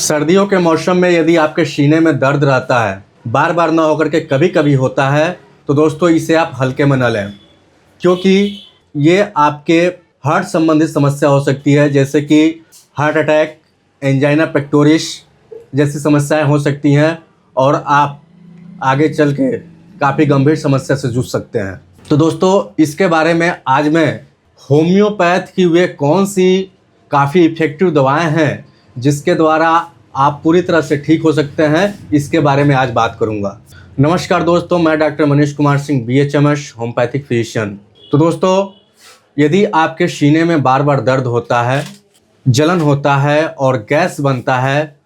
सर्दियों के मौसम में यदि आपके सीने में दर्द रहता है, बार बार ना होकर के कभी कभी होता है, तो दोस्तों इसे आप हल्के में न लें, क्योंकि ये आपके हार्ट संबंधित समस्या हो सकती है, जैसे कि हार्ट अटैक, एंजाइना पेक्टोरिस जैसी समस्याएं हो सकती हैं और आप आगे चल के काफ़ी गंभीर समस्या से जूझ सकते हैं। तो दोस्तों इसके बारे में आज मैं होम्योपैथ की वे कौन सी काफ़ी इफ़ेक्टिव दवाएं हैं जिसके द्वारा आप पूरी तरह से ठीक हो सकते हैं, इसके बारे में आज बात करूंगा। नमस्कार दोस्तों, मैं doctor Manish Kumar Singh, BHMS homeopathic physician. तो दोस्तों यदि आपके सीने में बार बार दर्द होता है, जलन होता है और गैस बनता है,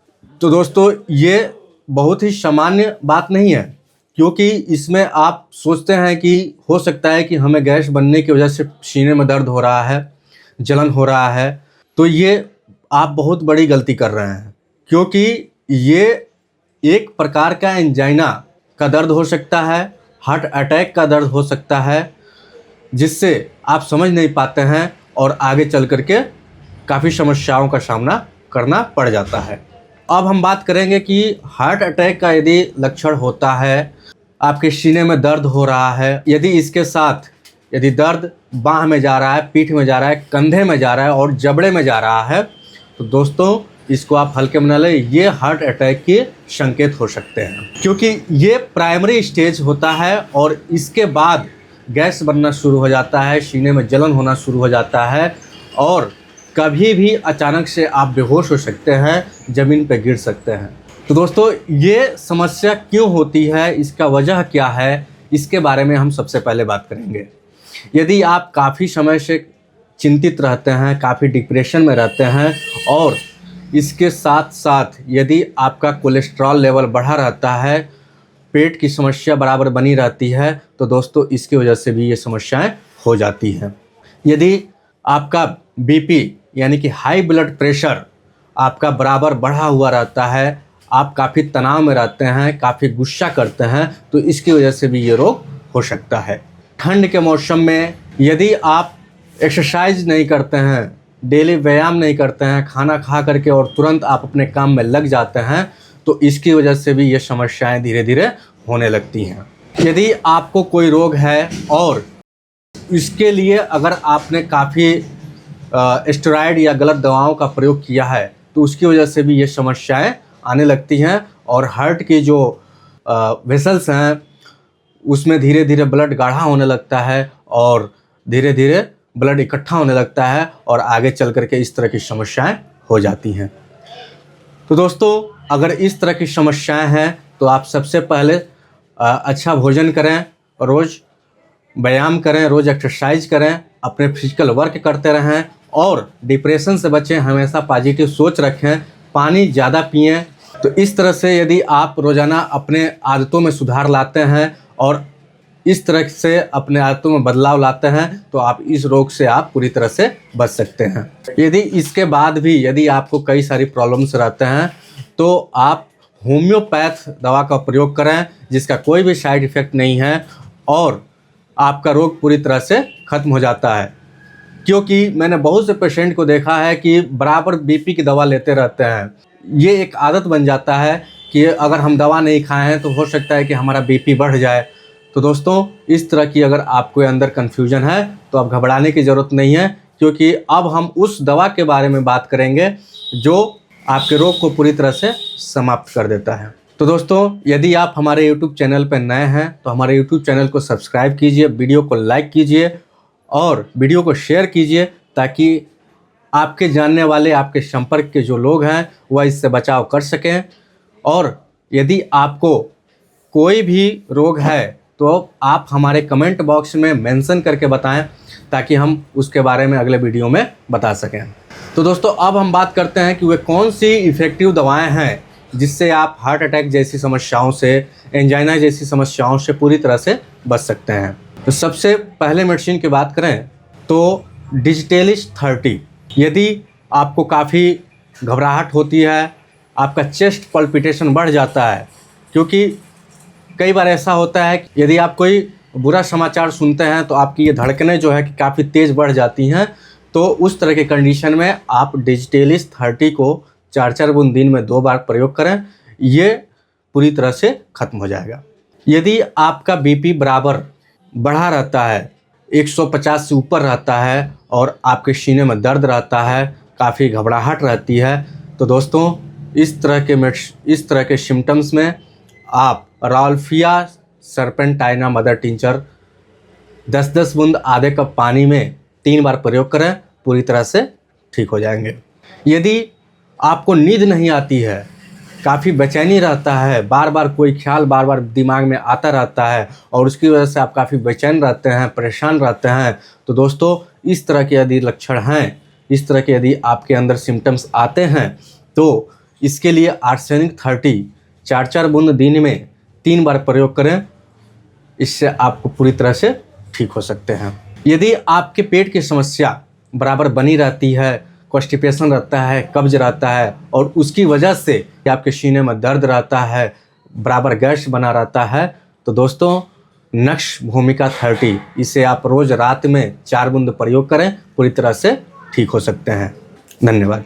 तो दोस्तों ये बहुत ही सामान्य बात नहीं है, क्योंकि इसमें आप सोचते हैं कि हो सकता है कि हमें गैस बनने की वजह से सीने में दर्द हो रहा है, जलन हो रहा है। तो ये आप बहुत बड़ी गलती कर रहे हैं, क्योंकि ये एक प्रकार का एंजाइना का दर्द हो सकता है, हार्ट अटैक का दर्द हो सकता है, जिससे आप समझ नहीं पाते हैं और आगे चल करके काफ़ी समस्याओं का सामना करना पड़ जाता है। अब हम बात करेंगे कि हार्ट अटैक का यदि लक्षण होता है, आपके सीने में दर्द हो रहा है, यदि इसके साथ यदि दर्द बाह में जा रहा है, पीठ में जा रहा है, कंधे में जा रहा है और जबड़े में जा रहा है, तो दोस्तों इसको आप हल्के में न लें। ये हार्ट अटैक के संकेत हो सकते हैं, क्योंकि ये प्राइमरी स्टेज होता है और इसके बाद गैस बनना शुरू हो जाता है, सीने में जलन होना शुरू हो जाता है और कभी भी अचानक से आप बेहोश हो सकते हैं, ज़मीन पर गिर सकते हैं। तो दोस्तों ये समस्या क्यों होती है, इसका वजह क्या है, इसके बारे में हम सबसे पहले बात करेंगे। यदि आप काफ़ी समय से चिंतित रहते हैं, काफ़ी डिप्रेशन में रहते हैं और इसके साथ साथ यदि आपका कोलेस्ट्रॉल लेवल बढ़ा रहता है, पेट की समस्या बराबर बनी रहती है, तो दोस्तों इसकी वजह से भी ये समस्याएं हो जाती हैं। यदि आपका BP यानी कि हाई ब्लड प्रेशर आपका बराबर बढ़ा हुआ रहता है, आप काफ़ी तनाव में रहते हैं, काफ़ी गुस्सा करते हैं, तो इसकी वजह से भी ये रोग हो सकता है। ठंड के मौसम में यदि आप एक्सरसाइज नहीं करते हैं, डेली व्यायाम नहीं करते हैं, खाना खा करके और तुरंत आप अपने काम में लग जाते हैं, तो इसकी वजह से भी ये समस्याएं धीरे धीरे होने लगती हैं। यदि आपको कोई रोग है और इसके लिए अगर आपने काफ़ी स्टेरॉइड या गलत दवाओं का प्रयोग किया है, तो उसकी वजह से भी ये समस्याएं आने लगती हैं और हार्ट की जो वेसल्स हैं उसमें धीरे धीरे ब्लड गाढ़ा होने लगता है और धीरे धीरे ब्लड इकट्ठा होने लगता है और आगे चल करके इस तरह की समस्याएं हो जाती हैं। तो दोस्तों अगर इस तरह की समस्याएं हैं तो आप सबसे पहले अच्छा भोजन करें, रोज़ व्यायाम करें, रोज़ एक्सरसाइज करें, अपने फिजिकल वर्क करते रहें और डिप्रेशन से बचें, हमेशा पॉजिटिव सोच रखें, पानी ज़्यादा पिएं। तो इस तरह से यदि आप रोज़ाना अपने आदतों में सुधार लाते हैं और इस तरह से अपने आदतों में बदलाव लाते हैं, तो आप इस रोग से आप पूरी तरह से बच सकते हैं। यदि इसके बाद भी यदि आपको कई सारी प्रॉब्लम्स रहते हैं, तो आप होम्योपैथ दवा का प्रयोग करें, जिसका कोई भी साइड इफ़ेक्ट नहीं है और आपका रोग पूरी तरह से ख़त्म हो जाता है। क्योंकि मैंने बहुत से पेशेंट को देखा है कि बराबर BP की दवा लेते रहते हैं। ये एक आदत बन जाता है कि अगर हम दवा नहीं खाएं हैं तो हो सकता है कि हमारा BP बढ़ जाए। तो दोस्तों इस तरह की अगर आपको अंदर कन्फ्यूजन है तो आप घबराने की ज़रूरत नहीं है, क्योंकि अब हम उस दवा के बारे में बात करेंगे जो आपके रोग को पूरी तरह से समाप्त कर देता है। तो दोस्तों यदि आप हमारे YouTube चैनल पर नए हैं तो हमारे YouTube चैनल को सब्सक्राइब कीजिए, वीडियो को लाइक कीजिए और वीडियो को शेयर कीजिए, ताकि आपके जानने वाले, आपके संपर्क के जो लोग हैं वह इससे बचाव कर सकें। और यदि आपको कोई भी रोग है तो आप हमारे कमेंट बॉक्स में मेंशन करके बताएं, ताकि हम उसके बारे में अगले वीडियो में बता सकें। तो दोस्तों अब हम बात करते हैं कि वे कौन सी इफ़ेक्टिव दवाएं हैं जिससे आप हार्ट अटैक जैसी समस्याओं से, एंजाइना जैसी समस्याओं से पूरी तरह से बच सकते हैं। तो सबसे पहले मेडिसिन की बात करें तो डिजिटेलिस 30। यदि आपको काफ़ी घबराहट होती है, आपका चेस्ट पल्पिटेशन बढ़ जाता है, क्योंकि कई बार ऐसा होता है कि यदि आप कोई बुरा समाचार सुनते हैं तो आपकी ये धड़कनें जो है कि काफ़ी तेज़ बढ़ जाती हैं, तो उस तरह के कंडीशन में आप डिजिटेलिस 30 को 4-4 बूंद दिन में 2 बार प्रयोग करें, ये पूरी तरह से खत्म हो जाएगा। यदि आपका बीपी बराबर बढ़ा रहता है, 150 से ऊपर रहता है और आपके सीने में दर्द रहता है, काफ़ी घबराहट रहती है, तो दोस्तों इस तरह के सिम्टम्स में आप राल्फिया सर्पेंटाइना मदर टिंचर 10-10 बूंद आधे कप पानी में 3 बार प्रयोग करें, पूरी तरह से ठीक हो जाएंगे। यदि आपको नींद नहीं आती है, काफ़ी बेचैनी रहता है, बार बार कोई ख्याल बार बार दिमाग में आता रहता है और उसकी वजह से आप काफ़ी बेचैन रहते हैं, परेशान रहते हैं, तो दोस्तों इस तरह के यदि लक्षण हैं, इस तरह के यदि आपके अंदर सिम्टम्स आते हैं, तो इसके लिए आर्सेनिक 30 4-4 बूंद दिन में 3 बार प्रयोग करें। इससे आपको पूरी तरह से ठीक हो सकते हैं। यदि आपके पेट की समस्या बराबर बनी रहती है, कॉन्स्टिपेशन रहता है, कब्ज रहता है और उसकी वजह से आपके सीने में दर्द रहता है, बराबर गैस बना रहता है, तो दोस्तों नक्श भूमिका 30 इसे आप रोज़ रात में 4 बूंद प्रयोग करें, पूरी तरह से ठीक हो सकते हैं। धन्यवाद।